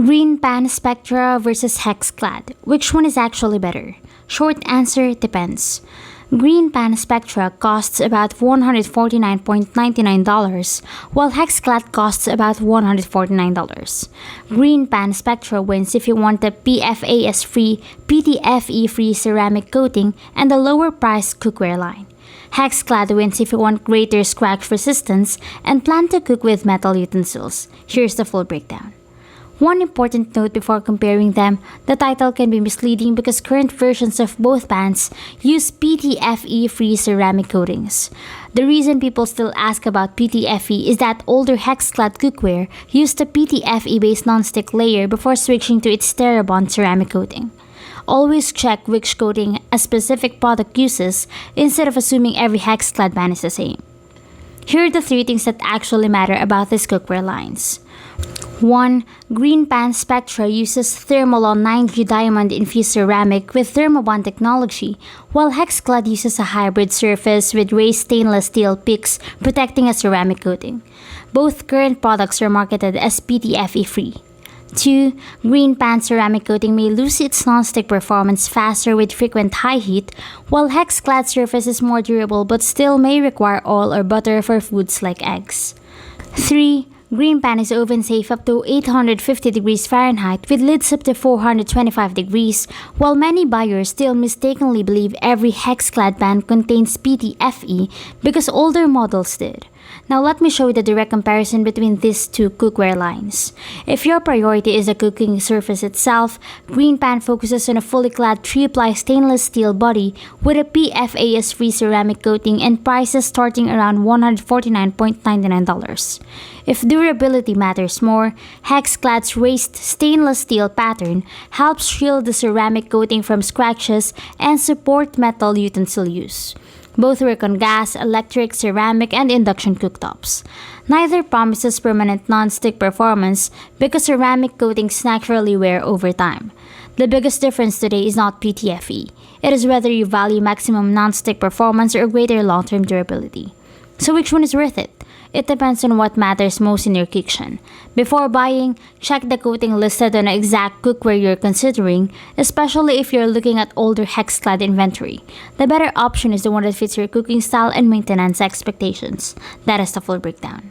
GreenPan Spectra versus HexClad. Which one is actually better? Short answer, depends. GreenPan Spectra costs about $149.99, while HexClad costs about $149. GreenPan Spectra wins if you want the PFAS-free, PTFE-free ceramic coating and the lower priced cookware line. HexClad wins if you want greater scratch resistance and plan to cook with metal utensils. Here's the full breakdown. One important note before comparing them, the title can be misleading because current versions of both pans use PTFE-free ceramic coatings. The reason people still ask about PTFE is that older HexClad cookware used a PTFE-based nonstick layer before switching to its TheraBond ceramic coating. Always check which coating a specific product uses instead of assuming every HexClad pan is the same. Here are the 3 things that actually matter about these cookware lines. 1. GreenPan Spectra uses Thermalon 9G diamond-infused ceramic with Thermobond technology, while HexClad uses a hybrid surface with raised stainless steel peaks protecting a ceramic coating. Both current products are marketed as PTFE-free. 2. GreenPan ceramic coating may lose its non-stick performance faster with frequent high heat, while HexClad surface is more durable but still may require oil or butter for foods like eggs. 3. GreenPan is oven safe up to 850 degrees Fahrenheit with lids up to 425 degrees, while many buyers still mistakenly believe every HexClad pan contains PTFE because older models did. Now let me show you the direct comparison between these two cookware lines. If your priority is the cooking surface itself, GreenPan focuses on a fully clad 3-ply stainless steel body with a PFAS-free ceramic coating and prices starting around $149.99. If durability matters more, HexClad's raised stainless steel pattern helps shield the ceramic coating from scratches and support metal utensil use. Both work on gas, electric, ceramic, and induction cooktops. Neither promises permanent non-stick performance because ceramic coatings naturally wear over time. The biggest difference today is not PTFE. It is whether you value maximum non-stick performance or greater long-term durability. So which one is worth it? It depends on what matters most in your kitchen. Before buying, check the coating listed on the exact cookware you're considering, especially if you're looking at older HexClad inventory. The better option is the one that fits your cooking style and maintenance expectations. That is the full breakdown.